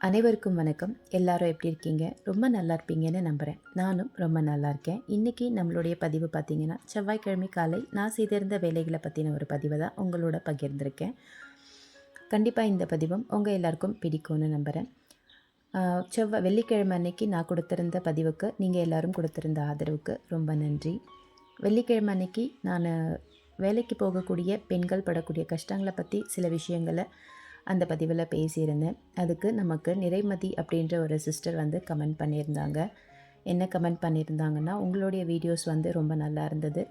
அனைவருக்கும் வணக்கம். எல்லாரும் எப்படி இருக்கீங்க? ரொம்ப நல்லா இருப்பீங்கன்னு நம்புறேன். நானும் ரொம்ப நல்லா இருக்கேன். இன்னைக்கு நம்மளுடைய பதிவு பார்த்தீங்கன்னா, செவ்வாய்க்கிழமை காலை நான் செய்திருந்த வேலைகள பத்தின ஒரு பதிவ தான் உங்களோட பகிர்ந்திருக்கேன். கண்டிப்பா இந்த பதிவும் உங்க எல்லாருக்கும் பிடிக்கும்னு நம்புறேன். ஆ வெள்ளிக்கிழமை அன்னைக்கு நான் கொடுத்திருந்த பதிவுக்கு நீங்க எல்லாரும் கொடுத்திருந்த ஆதரவுக்கு ரொம்ப நன்றி. வெள்ளிக்கிழமை அன்னைக்கு நானு வேலைக்கு போகக்கூடிய பெண்கள் படக்கூடிய கஷ்டங்கள பத்தி சில விஷயங்கள அந்த பதிவுல பேசியிருந்தேன். அதுக்கு நமக்கு நிறைமதி அப்படின்ற ஒரு சிஸ்டர் வந்து கமெண்ட் பண்ணியிருந்தாங்க. என்ன கமெண்ட் பண்ணியிருந்தாங்கன்னா, "உங்களுடைய வீடியோஸ் வந்து ரொம்ப நல்லா இருந்தது.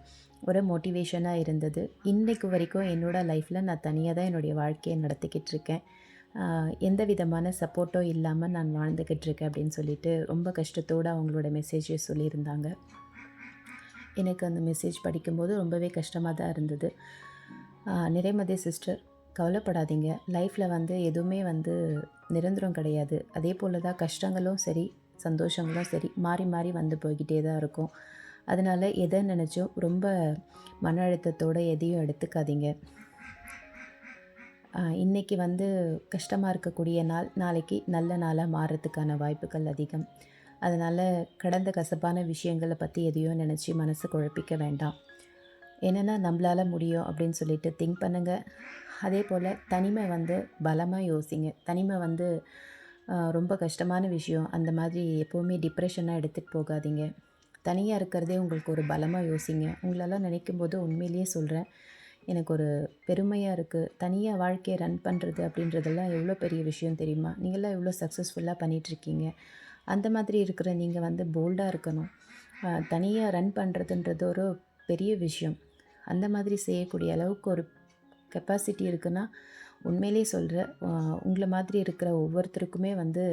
ஒரு மோட்டிவேஷனா இருந்தது. இன்னைக்கு வரைக்கும் என்னோட லைஃப்ல நான் தனியா தான் என்னுடைய வாழ்க்கைய நடத்திக்கிட்டு இருக்கேன். எந்த விதமான சப்போர்ட்டும் இல்லாம நான் வாழ்ந்துக்கிட்டு இருக்கேன்." அப்படின்னு சொல்லிட்டு ரொம்ப கஷ்டத்தோட அவங்களோட மெசேஜ சொல்லியிருந்தாங்க. எனக்கு அந்த மெசேஜ் படிக்கும்போது ரொம்பவே கஷ்டமா தான் இருந்தது. நிறைமதி சிஸ்டர், கவலைப்படாதீங்க. லைஃப்பில் வந்து எதுவுமே வந்து நிரந்தரம் கிடையாது. அதே போல் தான் கஷ்டங்களும் சரி, சந்தோஷங்களும் சரி மாறி மாறி வந்து போய்கிட்டே தான் இருக்கும். அதனால் எதை நினச்சோ ரொம்ப மன அழுத்தத்தோடு எதையும் எடுத்துக்காதீங்க. இன்றைக்கி வந்து கஷ்டமாக இருக்கக்கூடிய நாள் நாளைக்கு நல்ல நாளாக மாறுறதுக்கான வாய்ப்புகள் அதிகம். அதனால் கடந்த கசப்பான விஷயங்களை பற்றி எதையும் நினச்சி மனசை குழப்பிக்க வேண்டாம். என்னென்னா நம்மளால் முடியும் அப்படின்னு சொல்லிட்டு திங்க் பண்ணுங்கள். அதே போல் தனிமை வந்து பலமாக யோசிங்க. தனிமை வந்து ரொம்ப கஷ்டமான விஷயம். அந்த மாதிரி எப்போவுமே டிப்ரெஷனாக எடுத்துகிட்டு போகாதீங்க. தனியாக இருக்கிறதே உங்களுக்கு ஒரு பலமாக யோசிங்க. உங்களெல்லாம் நினைக்கும்போது உண்மையிலேயே சொல்கிறேன், எனக்கு ஒரு பெருமையாக இருக்குது. தனியாக வாழ்க்கையை ரன் பண்ணுறது அப்படின்றதெல்லாம் எவ்வளோ பெரிய விஷயம் தெரியுமா? நீங்கள்லாம் எவ்வளோ சக்ஸஸ்ஃபுல்லாக பண்ணிகிட்ருக்கீங்க. அந்த மாதிரி இருக்கிற நீங்கள் வந்து போல்டாக இருக்கணும். தனியாக ரன் பண்ணுறதுன்றது ஒரு பெரிய விஷயம். அந்த மாதிரி செய்யக்கூடிய அளவுக்கு ஒரு கெப்பாசிட்டி இருக்குன்னா, உண்மையிலேயே சொல்கிறேன், உங்களை மாதிரி இருக்கிற ஒவ்வொருத்தருக்குமே வந்து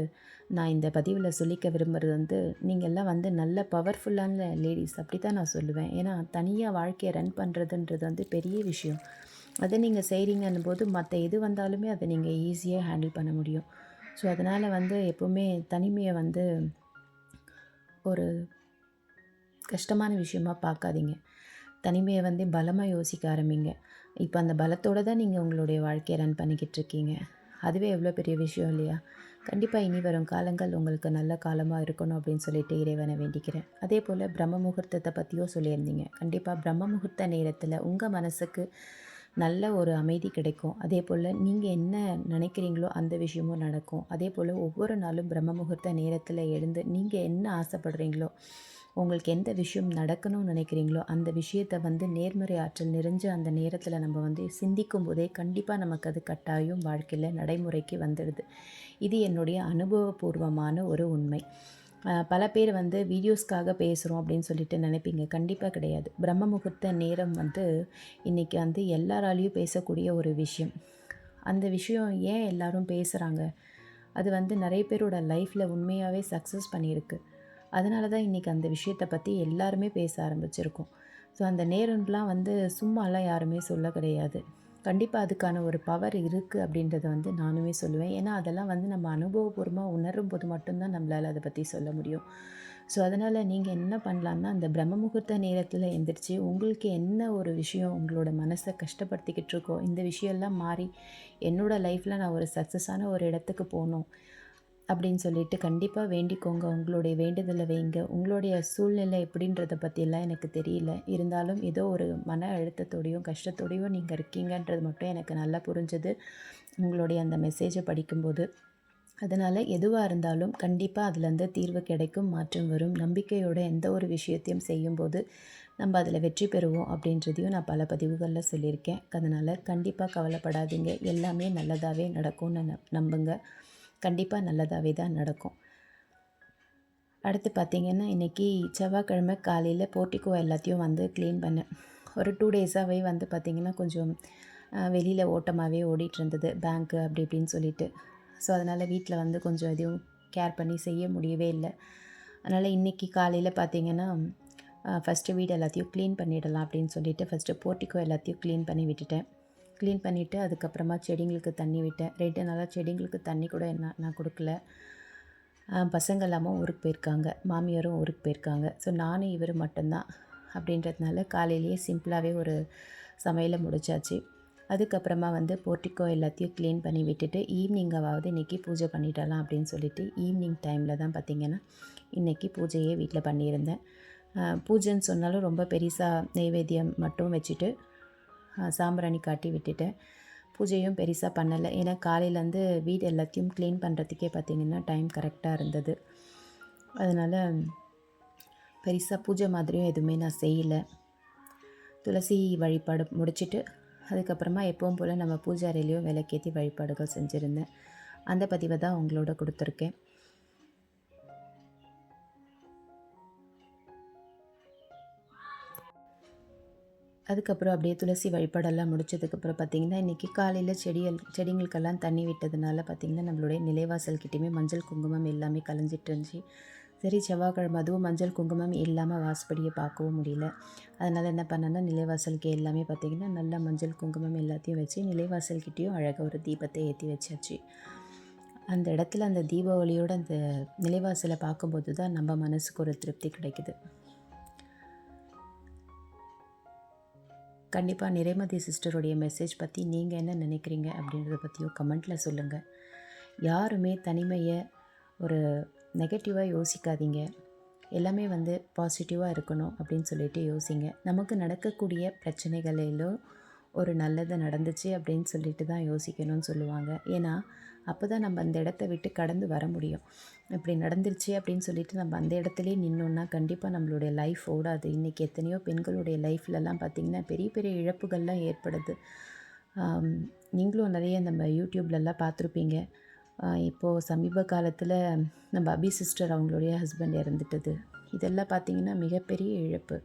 நான் இந்த பதிவில் சொல்லிக்க விரும்புகிறது வந்து, நீங்கள்லாம் வந்து நல்ல பவர்ஃபுல்லான லேடீஸ் அப்படி தான் நான் சொல்லுவேன். ஏன்னா தனியாக வாழ்க்கையை ரன் பண்ணுறதுன்றது வந்து பெரிய விஷயம். அதை நீங்கள் செய்கிறீங்கன்னும் போது மற்ற எது வந்தாலுமே அதை நீங்கள் ஈஸியாக ஹேண்டில் பண்ண முடியும். ஸோ அதனால் வந்து எப்போவுமே தனிமையை வந்து ஒரு கஷ்டமான விஷயமா பார்க்காதீங்க. தனிமையை வந்து பலமாக யோசிக்க ஆரம்பிங்க. இப்போ அந்த பலத்தோடு தான் நீங்கள் உங்களுடைய வாழ்க்கையை ரன் பண்ணிக்கிட்டு இருக்கீங்க. அதுவே எவ்வளோ பெரிய விஷயம் இல்லையா? கண்டிப்பாக இனி வரும் காலங்கள் உங்களுக்கு நல்ல காலமாக இருக்கணும் அப்படின்னு சொல்லிட்டு இறைவனை வேண்டிக்கிறேன். அதே போல் பிரம்ம முகூர்த்தத்தை பற்றியும் சொல்லியிருந்தீங்க. கண்டிப்பாக பிரம்ம முகூர்த்த நேரத்தில் உங்கள் மனசுக்கு நல்ல ஒரு அமைதி கிடைக்கும். அதே போல் நீங்கள் என்ன நினைக்கிறீங்களோ அந்த விஷயமும் நடக்கும். அதே போல் ஒவ்வொரு நாளும் பிரம்ம முகூர்த்த நேரத்தில் எழுந்து நீங்கள் என்ன ஆசைப்படுறீங்களோ, உங்களுக்கு எந்த விஷயம் நடக்கணும்னு நினைக்கிறீங்களோ அந்த விஷயத்தை வந்து நேர்மறை ஆற்றல் நிறைஞ்ச அந்த நேரத்தில் நம்ம வந்து சிந்திக்கும் போதே கண்டிப்பாக நமக்கு அது கட்டாயம் வாழ்க்கையில் நடைமுறைக்கு வந்துடுது. இது என்னுடைய அனுபவபூர்வமான ஒரு உண்மை. பல பேர் வந்து வீடியோஸ்க்காக பேசுகிறோம் அப்படின்னு சொல்லிட்டு நினைப்பீங்க. கண்டிப்பாக கிடையாது. பிரம்ம முகூர்த்த நேரம் வந்து இன்றைக்கி வந்து எல்லாராலையும் பேசக்கூடிய ஒரு விஷயம். அந்த விஷயம் ஏன் எல்லாரும் பேசுகிறாங்க? அது வந்து நிறைய பேரோட லைஃப்பில் உண்மையாகவே சக்ஸஸ் பண்ணியிருக்கு. அதனால தான் இன்றைக்கி அந்த விஷயத்தை பற்றி எல்லாருமே பேச ஆரம்பிச்சிருக்கோம். ஸோ அந்த நேரம்லாம் வந்து சும்மாலாம் யாருமே சொல்ல கிடையாது. கண்டிப்பாக அதுக்கான ஒரு பவர் இருக்குது அப்படின்றத வந்து நானுமே சொல்லுவேன். ஏன்னா அதெல்லாம் வந்து நம்ம அனுபவபூர்வமாக உணரும்போது மட்டும்தான் நம்மளால் அதை பற்றி சொல்ல முடியும். ஸோ அதனால் நீங்கள் என்ன பண்ணலான்னா, அந்த பிரம்ம முகூர்த்த நேரத்தில் எந்திரிச்சு உங்களுக்கு என்ன ஒரு விஷயம் உங்களோட மனசை கஷ்டப்படுத்திக்கிட்டு இருக்கோ, இந்த விஷயம்லாம் மாறி என்னோடய லைஃப்பில் நான் ஒரு சக்ஸஸான ஒரு இடத்துக்கு போகணும் அப்படின்னு சொல்லிட்டு கண்டிப்பாக வேண்டிக்கோங்க. உங்களுடைய வேண்டுதலை வைங்க. உங்களுடைய சூழ்நிலை எப்படின்றத பற்றியெல்லாம் எனக்கு தெரியல. இருந்தாலும் ஏதோ ஒரு மன அழுத்தத்தோடையும் கஷ்டத்தோடையும் நீங்கள் இருக்கீங்கன்றது மட்டும் எனக்கு நல்லா புரிஞ்சது உங்களுடைய அந்த மெசேஜை படிக்கும்போது. அதனால் எதுவாக இருந்தாலும் கண்டிப்பாக அதுலேருந்து தீர்வு கிடைக்கும், மாற்றம் வரும். நம்பிக்கையோட எந்த ஒரு விஷயத்தையும் செய்யும்போது நம்ம அதில் வெற்றி பெறுவோம் அப்படின்றதையும் நான் பல பதிவுகளில் சொல்லியிருக்கேன். அதனால் கண்டிப்பாக கவலைப்படாதீங்க. எல்லாமே நல்லதாகவே நடக்கும்னு நம்புங்க. கண்டிப்பாக நல்லதாகவே தான் நடக்கும். அடுத்து பார்த்திங்கன்னா, இன்றைக்கி செவ்வாய்க்கிழமை காலையில் போர்ட்டிகோ எல்லாத்தையும் வந்து க்ளீன் பண்ணேன். ஒரு 2 டேஸாகவே வந்து பார்த்திங்கன்னா கொஞ்சம் வெளியில் ஓட்டமாகவே ஓடிட்டுருந்தது, பேங்க்கு அப்படி இப்படின்னு சொல்லிட்டு. ஸோ அதனால் வீட்டில் வந்து கொஞ்சம் எதையும் கேர் பண்ணி செய்ய முடியவே இல்லை. அதனால் இன்றைக்கி காலையில் பார்த்திங்கன்னா, ஃபஸ்ட்டு வீடு எல்லாத்தையும் க்ளீன் பண்ணிடலாம் அப்படின்னு சொல்லிட்டு ஃபஸ்ட்டு போர்ட்டிகோ எல்லாத்தையும் க்ளீன் பண்ணி விட்டுட்டேன். க்ளீன் பண்ணிவிட்டு அதுக்கப்புறமா செடிங்களுக்கு தண்ணி விட்டேன். 2 நாளாக செடிங்களுக்கு தண்ணி கூட நான் கொடுக்கல. பசங்க எல்லாமும் ஊருக்கு போயிருக்காங்க, மாமியாரும் ஊருக்கு போயிருக்காங்க. ஸோ நானும் இவர் மட்டும்தான் அப்படின்றதுனால காலையிலேயே சிம்பிளாகவே ஒரு சமையலை முடிச்சாச்சு. அதுக்கப்புறமா வந்து போர்ட்டிக்கோ எல்லாத்தையும் க்ளீன் பண்ணி விட்டுட்டு ஈவினிங்காவது இன்றைக்கி பூஜை பண்ணிடலாம் அப்படின்னு சொல்லிட்டு ஈவினிங் டைமில் தான் பார்த்திங்கன்னா இன்றைக்கி பூஜையே வீட்டில் பண்ணியிருந்தேன். பூஜைன்னு சொன்னாலும் ரொம்ப பெருசாக நெய்வேத்தியம் மட்டும் வச்சுட்டு சாம்பிராணி காட்டி விட்டுட்டேன். பூஜையும் பெருசாக பண்ணலை. ஏன்னா காலையிலேருந்து வீடு எல்லாத்தையும் க்ளீன் பண்ணுறதுக்கே பார்த்திங்கன்னா டைம் கரெக்டாக இருந்தது. அதனால் பெருசாக பூஜை மாதிரியும் எதுவுமே நான் செய்யலை. துளசி வழிபாடு முடிச்சுட்டு அதுக்கப்புறமா எப்பவும் போல் நம்ம பூஜை அறையிலையும் விளக்கேற்றி வழிபாடுகள் செஞ்சுருந்தேன். அந்த பதிவை தான் உங்களோட கொடுத்துருக்கேன். அதுக்கப்புறம் அப்படியே துளசி வழிபாடெல்லாம் முடிச்சதுக்கப்புறம் பார்த்திங்கன்னா இன்றைக்கி காலையில் செடிங்களுக்கெல்லாம் தண்ணி விட்டதுனால பார்த்திங்கன்னா நம்மளுடைய நிலைவாசல்கிட்டையுமே மஞ்சள் குங்குமம் எல்லாமே கலைஞ்சிட்டு இருந்துச்சு. சரி, செவ்வாய்க்கிழமை அதுவும் மஞ்சள் குங்குமம் இல்லாமல் வாசப்படியை பார்க்கவும் முடியல. அதனால் என்ன பண்ணேன்னா நிலைவாசலுக்கு எல்லாமே பார்த்திங்கன்னா நல்லா மஞ்சள் குங்குமம் எல்லாத்தையும் வச்சு நிலைவாசல்கிட்டையும் அழகாக ஒரு தீபத்தை ஏற்றி வச்சாச்சு. அந்த இடத்துல அந்த தீப ஒளியோடு அந்த நிலைவாசலை பார்க்கும்போது தான் நம்ம மனசுக்கு ஒரு திருப்தி கிடைக்குது. கண்டிப்பாக நிறைமதி சிஸ்டருடைய மெசேஜ் பற்றி நீங்கள் என்ன நினைக்கிறீங்க அப்படின்றத பற்றியும் கமெண்ட்டில் சொல்லுங்கள். யாருமே தனிமையை ஒரு நெகட்டிவாக யோசிக்காதீங்க. எல்லாமே வந்து பாசிட்டிவாக இருக்கணும் அப்படின்னு சொல்லிட்டு யோசிங்க. நமக்கு நடக்கக்கூடிய பிரச்சனைகளிலும் ஒரு நல்லது நடந்துச்சு அப்படின்னு சொல்லிட்டு தான் யோசிக்கணும்னு சொல்லுவாங்க. ஏன்னா அப்போ தான் நம்ம அந்த இடத்த விட்டு கடந்து வர முடியும். இப்படி நடந்துருச்சு அப்படின்னு சொல்லிட்டு நம்ம அந்த இடத்துலையே நின்னோன்னா கண்டிப்பாக நம்மளுடைய லைஃப் ஓடாது. இன்றைக்கி எத்தனையோ பெண்களுடைய லைஃப்லலாம் பார்த்திங்கன்னா பெரிய பெரிய இழப்புகள்லாம் ஏற்படுது. நீங்களும் நிறைய நம்ம யூடியூப்லலாம் பார்த்துருப்பீங்க. இப்போது சமீப காலத்தில் நம்ம அபி சிஸ்டர் அவங்களுடைய ஹஸ்பண்ட் இறந்துட்டது. இதெல்லாம் பார்த்திங்கன்னா மிகப்பெரிய இழப்பு.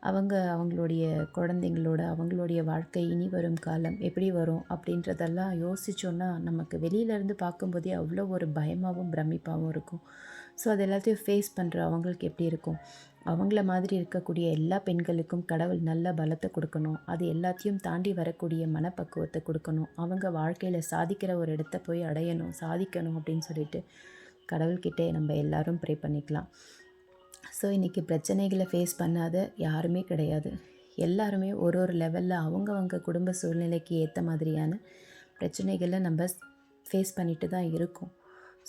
அவங்களுடைய குழந்தைங்களோட அவங்களுடைய வாழ்க்கை இனி வரும் காலம் எப்படி வரும் அப்படின்றதெல்லாம் யோசித்தோன்னா நமக்கு வெளியிலேருந்து பார்க்கும்போதே அவ்வளோ ஒரு பயமாகவும் பிரமிப்பாகவும் இருக்கும். ஸோ அது எல்லாத்தையும் ஃபேஸ் பண்ணுற அவங்களுக்கு எப்படி இருக்கும்? அவங்கள மாதிரி இருக்கக்கூடிய எல்லா பெண்களுக்கும் கடவுள் நல்ல பலத்தை கொடுக்கணும். அது எல்லாத்தையும் தாண்டி வரக்கூடிய மனப்பக்குவத்தை கொடுக்கணும். அவங்க வாழ்க்கையில் சாதிக்கிற ஒரு இடத்த போய் அடையணும், சாதிக்கணும் அப்படின்னு சொல்லிட்டு கடவுள்கிட்டே நம்ம எல்லாரும் ப்ரே பண்ணிக்கலாம். ஸோ இன்றைக்கி பிரச்சனைகளை ஃபேஸ் பண்ணாத யாருமே கிடையாது. எல்லாருமே ஒரு ஒரு லெவலில் அவங்கவங்க குடும்ப சூழ்நிலைக்கு ஏற்ற மாதிரியான பிரச்சனைகளை நம்ம ஃபேஸ் பண்ணிட்டு தான் இருக்கோம்.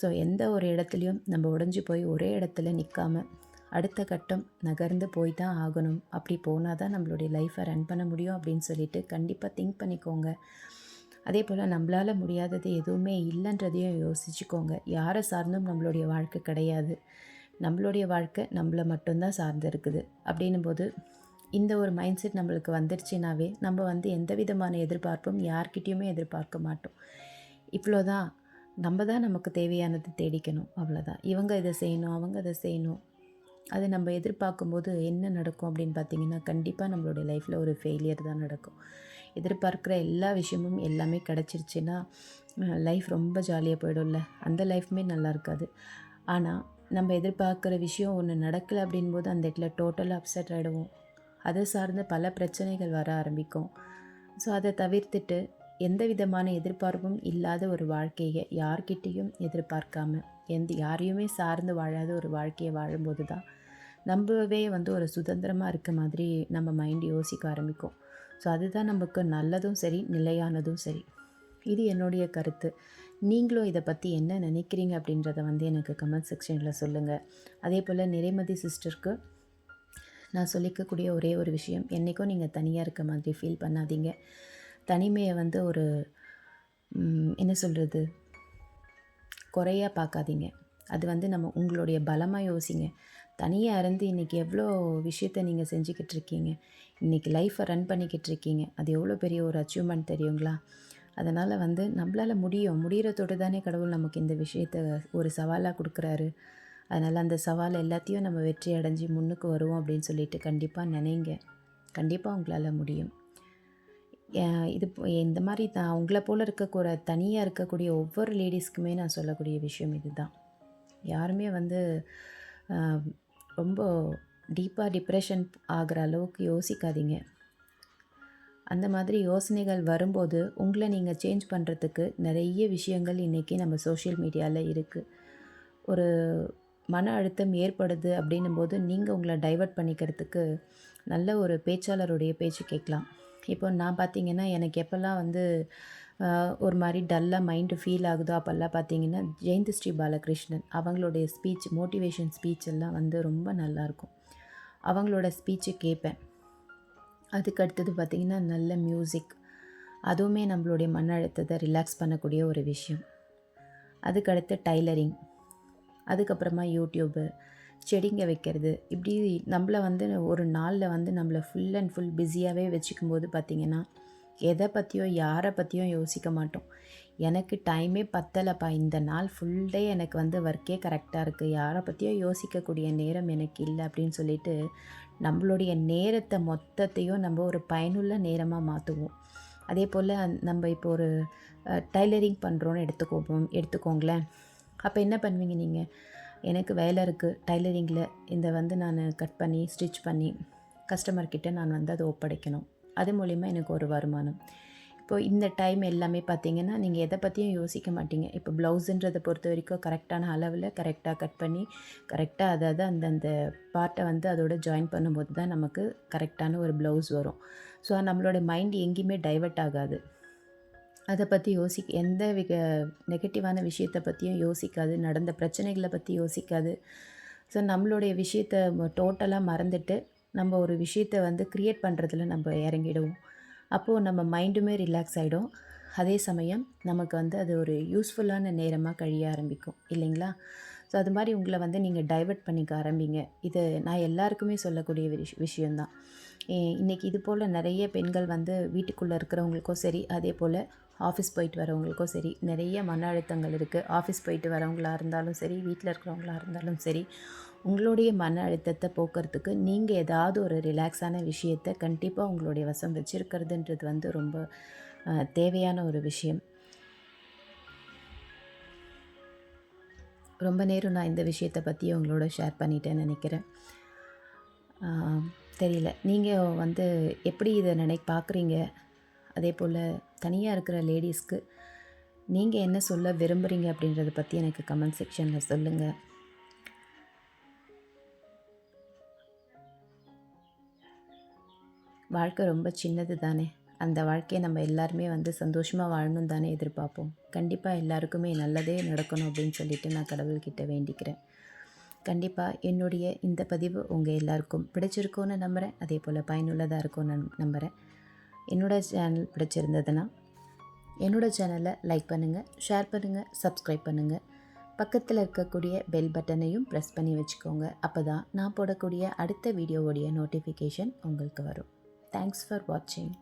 ஸோ எந்த ஒரு இடத்துலையும் நம்ம உடைஞ்சி போய் ஒரே இடத்துல நிற்காம அடுத்த கட்டம் நகர்ந்து போய் தான் ஆகணும். அப்படி போனால் தான் நம்மளுடைய லைஃப்பை ரன் பண்ண முடியும் அப்படின்னு சொல்லிட்டு கண்டிப்பாக திங்க் பண்ணிக்கோங்க. அதே போல் நம்மளால் முடியாதது எதுவுமே இல்லைன்றதையும் யோசிச்சுக்கோங்க. யாரை சார்ந்தும் நம்மளுடைய வாழ்க்கை கிடையாது. நம்மளுடைய வாழ்க்கை நம்மளை மட்டும்தான் சார்ந்து இருக்குது. அப்படின்னும்போது இந்த ஒரு மைண்ட் செட் நம்மளுக்கு வந்துருச்சுனாவே நம்ம வந்து எந்த விதமான எதிர்பார்ப்பும் யார்கிட்டையுமே எதிர்பார்க்க மாட்டோம். இவ்வளோதான், நம்ம தான் நமக்கு தேவையானது தேடிக்கணும், அவ்வளோதான். இவங்க இதை செய்யணும், அவங்க அதை செய்யணும், அது நம்ம எதிர்பார்க்கும்போது என்ன நடக்கும் அப்படின்னு பார்த்திங்கன்னா கண்டிப்பாக நம்மளுடைய லைஃப்பில் ஒரு ஃபெயிலியர் தான் நடக்கும். எதிர்பார்க்குற எல்லா விஷயமும் எல்லாமே கிடச்சிருச்சுன்னா லைஃப் ரொம்ப ஜாலியாக போய்டும்ல, அந்த லைஃப்புமே நல்லா இருக்காது. ஆனால் நம்ம எதிர்பார்க்குற விஷயம் ஒன்று நடக்கலை அப்படின்போது அந்த இடத்துல டோட்டலாக அப்செட் ஆகிடுவோம். அதை சார்ந்த பல பிரச்சனைகள் வர ஆரம்பிக்கும். ஸோ அதை தவிர்த்துட்டு எந்த விதமான எதிர்பார்ப்பும் இல்லாத ஒரு வாழ்க்கையை யார்கிட்டையும் எதிர்பார்க்காம யாரையுமே சார்ந்து வாழாத ஒரு வாழ்க்கையை வாழும்போது தான் நம்மவே வந்து ஒரு சுதந்திரமாக இருக்க மாதிரி நம்ம மைண்ட் யோசிக்க ஆரம்பிக்கும். ஸோ அதுதான் நமக்கு நல்லதும் சரி, நிலையானதும் சரி. இது என்னுடைய கருத்து. நீங்களும் இதை பற்றி என்ன நினைக்கிறீங்க அப்படின்றத வந்து எனக்கு கமெண்ட் செக்ஷனில் சொல்லுங்கள். அதே போல் நிறைமதி சிஸ்டருக்கு நான் சொல்லிக்கக்கூடிய ஒரே ஒரு விஷயம், என்றைக்கும் நீங்கள் தனியாக இருக்க மாதிரி ஃபீல் பண்ணாதீங்க. தனிமையை வந்து ஒரு என்ன சொல்கிறது, குறையாக பார்க்காதீங்க. அது வந்து நம்ம உங்களுடைய பலமாக யோசிங்க. தனியாக இருந்து இன்றைக்கி எவ்வளோ விஷயத்தை நீங்கள் செஞ்சுக்கிட்டு இருக்கீங்க, இன்றைக்கி லைஃப்பை ரன் பண்ணிக்கிட்டு இருக்கீங்க. அது எவ்வளோ பெரிய ஒரு அச்சீவ்மெண்ட் தெரியுங்களா? அதனால் வந்து நம்மளால் முடிகிறதோடு தானே கடவுள் நமக்கு இந்த விஷயத்தை ஒரு சவாலாக கொடுக்குறாரு. அதனால் அந்த சவால் எல்லாத்தையும் நம்ம வெற்றி அடைஞ்சு முன்னுக்கு வருவோம் அப்படின்னு சொல்லிட்டு கண்டிப்பாக நினைங்க. கண்டிப்பாக உங்களால் முடியும். இது இந்த மாதிரி தான் உங்களை போல் இருக்கக்கூட தனியாக இருக்கக்கூடிய ஒவ்வொரு லேடிஸ்க்குமே நான் சொல்லக்கூடிய விஷயம் இது தான். யாருமே வந்து ரொம்ப டீப்பாக டிப்ரெஷன் ஆகிற அளவுக்கு யோசிக்காதீங்க. அந்த மாதிரி யோசனைகள் வரும்போது உங்களை நீங்கள் சேஞ்ச் பண்ணுறதுக்கு நிறைய விஷயங்கள் இன்றைக்கி நம்ம சோஷியல் மீடியாவில் இருக்குது. ஒரு மன அழுத்தம் ஏற்படுது அப்படின்னும்போது நீங்கள் உங்களை டைவர்ட் பண்ணிக்கிறதுக்கு நல்ல ஒரு பேச்சாளருடைய பேச்சு கேட்கலாம். இப்போ நான் பார்த்தீங்கன்னா, எனக்கு எப்போல்லாம் வந்து ஒரு மாரி டல்லா மைண்டு ஃபீல் ஆகுதோ, அப்போல்லாம் பார்த்தீங்கன்னா, ஜெயந்தி ஸ்ரீ பாலகிருஷ்ணன் அவங்களுடைய ஸ்பீச், மோட்டிவேஷன் ஸ்பீச் எல்லாம் வந்து ரொம்ப நல்லாயிருக்கும். அவங்களோட ஸ்பீச்சு கேட்பேன். அதுக்கு அடுத்தது பார்த்திங்கன்னா, நல்ல மியூசிக். அதுவுமே நம்மளுடைய மன அழுத்தத்தை ரிலாக்ஸ் பண்ணக்கூடிய ஒரு விஷயம். அதுக்கடுத்து டைலரிங். அதுக்கப்புறமா யூடியூபு, செடிங்க வைக்கிறது. இப்படி நம்மள வந்து ஒரு நாளில் வந்து நம்மள ஃபுல் அண்ட் ஃபுல் பிஸியாகவே வச்சுக்கும்போது பார்த்திங்கன்னா, எதை பற்றியோ யாரை பற்றியும் யோசிக்க மாட்டோம். எனக்கு டைமே பத்தலைப்பா, இந்த நாள் ஃபுல் டே எனக்கு வந்து ஒர்க்கே கரெக்டாக இருக்குது, யாரை பற்றியோ யோசிக்கக்கூடிய நேரம் எனக்கு இல்லை அப்படின்னு சொல்லிட்டு நம்மளுடைய நேரத்தை மொத்தத்தையும் நம்ம ஒரு பயனுள்ள நேரமாக மாற்றுவோம். அதே போல் நம்ம இப்போ ஒரு டைலரிங் பண்ணுறோன்னு எடுத்துக்கோங்களேன். அப்போ என்ன பண்ணுவீங்க நீங்கள்? எனக்கு வேலை இருக்குது டைலரிங்கில், இந்த வந்து நான் கட் பண்ணி ஸ்டிச் பண்ணி கஸ்டமர்கிட்ட நான் வந்து அதை ஒப்படைக்கணும். அது மூலிமா எனக்கு ஒரு வருமானம். இப்போது இந்த டைம் எல்லாமே பார்த்திங்கன்னா, நீங்கள் எதை பற்றியும் யோசிக்க மாட்டீங்க. இப்போ ப்ளவுஸுன்றதை பொறுத்த வரைக்கும் கரெக்டான அளவில் கரெக்டாக கட் பண்ணி கரெக்டாக அதாவது அந்தந்த பார்ட்டை வந்து அதோட ஜாயின் பண்ணும்போது தான் நமக்கு கரெக்டான ஒரு ப்ளவுஸ் வரும். ஸோ நம்மளோட மைண்ட் எங்கேயுமே டைவர்ட் ஆகாது. அதை பற்றி எந்த நெகட்டிவான விஷயத்தை பற்றியும் யோசிக்காது, நடந்த பிரச்சனைகளை பற்றி யோசிக்காது. ஸோ நம்மளுடைய விஷயத்தை டோட்டலாக மறந்துட்டு நம்ம ஒரு விஷயத்தை வந்து க்ரியேட் பண்ணுறதுல நம்ம இறங்கிடுவோம். அப்போது நம்ம மைண்டுமே ரிலாக்ஸ் ஆகிடும். அதே சமயம் நமக்கு வந்து அது ஒரு யூஸ்ஃபுல்லான நேரமாக கழிய ஆரம்பிக்கும் இல்லைங்களா? ஸோ அது மாதிரி உங்களை வந்து நீங்கள் டைவர்ட் பண்ணிக்க ஆரம்பிங்க. இது நான் எல்லாருக்குமே சொல்லக்கூடிய விஷயந்தான். இன்றைக்கி இது போல் நிறைய பெண்கள் வந்து வீட்டுக்குள்ளே இருக்கிறவங்களுக்கும் சரி, அதே போல் ஆஃபீஸ் போயிட்டு வரவங்களுக்கும் சரி, நிறைய மன அழுத்தங்கள் இருக்குது. ஆஃபீஸ் போயிட்டு வரவங்களா இருந்தாலும் சரி, வீட்டில் இருக்கிறவங்களா இருந்தாலும் சரி, உங்களுடைய மன அழுத்தத்தை போக்குறதுக்கு நீங்கள் ஏதாவது ஒரு ரிலாக்ஸான விஷயத்தை கண்டிப்பாக உங்களுடைய வசம் வச்சுருக்கிறதுன்றது வந்து ரொம்ப தேவையான ஒரு விஷயம். ரொம்ப நேரம் நான் இந்த விஷயத்தை பற்றி உங்களோட ஷேர் பண்ணிட்டேன்னு நினைக்கிறேன். தெரியல, நீங்கள் வந்து எப்படி இதை பார்க்குறீங்க? அதே போல் தனியாக இருக்கிற லேடீஸ்க்கு நீங்கள் என்ன சொல்ல விரும்புகிறீங்க அப்படின்றத பற்றி எனக்கு கமெண்ட் செக்ஷனில் சொல்லுங்கள். வாழ்க்கை ரொம்ப சின்னது தானே. அந்த வாழ்க்கையை நம்ம எல்லாருமே வந்து சந்தோஷமாக வாழணும் தானே எதிர்பார்ப்போம். கண்டிப்பாக எல்லாருக்குமே நல்லதே நடக்கணும் அப்படின்னு சொல்லிட்டு நான் கடவுள்கிட்ட வேண்டிக்கிறேன். கண்டிப்பாக என்னுடைய இந்த பதிவு உங்கள் எல்லாருக்கும் பிடிச்சிருக்கோன்னு நம்புகிறேன். அதே போல் பயனுள்ளதாக இருக்கும்னு நம்புகிறேன். என்னோடய சேனல் பிடிச்சிருந்ததுன்னா என்னோடய சேனலை லைக் பண்ணுங்கள், ஷேர் பண்ணுங்கள், சப்ஸ்கிரைப் பண்ணுங்கள். பக்கத்தில் இருக்கக்கூடிய பெல் பட்டனையும் ப்ரெஸ் பண்ணி வச்சுக்கோங்க. அப்போ தான் நான் போடக்கூடிய அடுத்த வீடியோவுடைய நோட்டிஃபிகேஷன் உங்களுக்கு வரும். தேங்க்ஸ் ஃபார் வாட்சிங்.